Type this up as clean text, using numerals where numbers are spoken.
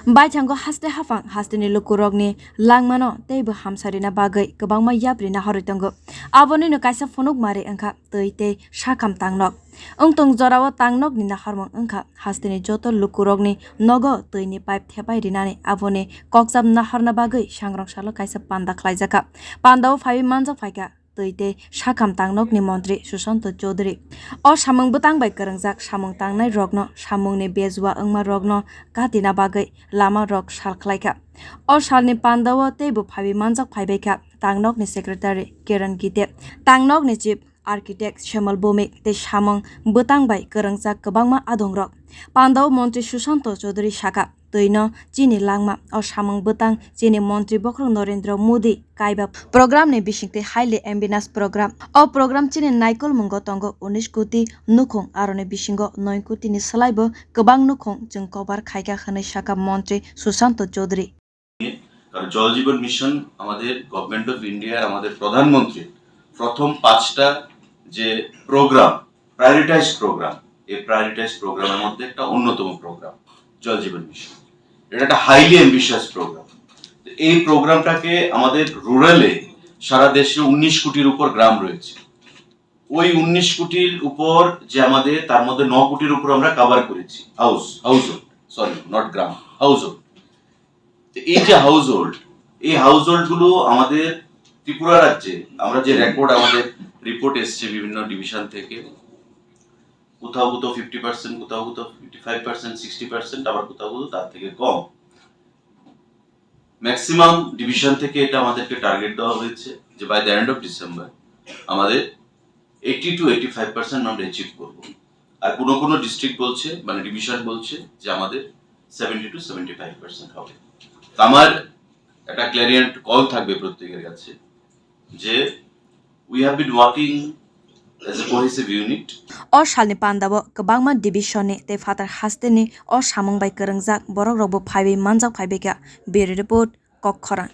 Baichango haste hafang hasteni lukurogni langmano teibo hamsarina bagai kebangma yabrina horitongo. Aboni no kaisa fonok mari angka tei sakham tangnog. Ungtung jorawo tangnog ni naharmong angka hasteni joto lukurogni nogo teini pipe thepai rinani aboni koklam naharna bagai Sangrong salo kaisa panda khlaijaka. Pandao phai manjak phaika tei sakham tangnog ni montri sushanta chowdury. O samung bwtangbai karangjak samung tangnai rogno samung ni bezwa angma rogno katina bagai lama rok salkhlaika. O salni pandao teibo phai manjak phaibaika tangnog ni secretary kiran gitte tangnog ni chief architect te samung bwtangbai karangjak kwbangma adong rok. Pandao montri sushanta chowdury saka tৈno chini langma o samung bwtang chini montri bokrong Narendra Modi kaiba program ni bisingte highly ambitious program o program chini naikol mungo tongo 19 koti nukhong arone bisingo 9 koti ni salaibo kwbang nukhong jeng cover khaika khanai saka montri sushanta chowdury কারণ জল জীবন mission আমাদের government of ইন্ডিয়ার আমাদের প্রধানমন্ত্রী প্রথম 5টা যে programme prioritise programme এই প্রায়োরিটাইজ প্রোগ্রামের মধ্যে একটা অন্যতম প্রোগ্রাম জল জীবন মিশন এটা একটা হাইলি অ্যাম্বিশিয়াস প্রোগ্রাম এই প্রোগ্রামটাকে আমাদের রুরালে সারা দেশে 19 কোটির উপর গ্রাম রয়েছে ওই 19 কোটির উপর যে আমাদের তার মধ্যে 9 কোটির উপর আমরা কভার করেছি হাউসহোল্ড এই যে হাউসহোল্ড গুলো আমাদের ত্রিপুরা রাজ্যে আমরা যে রেকর্ড আমাদের রিপোর্ট এসছে বিভিন্ন ডিভিশন থেকে কোথাও 50%, কোথাও 55%, 60%, আবার কোথাও তার থেকে কম ম্যাক্সিমাম ডিভিশন থেকে এটা আমাদেরকে টার্গেট দেওয়া হয়েছে যে by the end of December আমাদের 80 to 85% আমরা অ্যাচিভ করব আর কোন ডিস্ট্রিক্ট বলছে মানে ডিভিশন বলছে যে আমাদের 70 to 75% হবে আমার একটা ক্ল্যারিয়েন্ট কল থাকবে প্রত্যেকের কাছে যে we have been working as a cohesive unit o salni pandabo kwbangma division ni te fatar hasteni o samung bai karangjak borok rokbo phaibi manjak phaibeka bere report kokkhora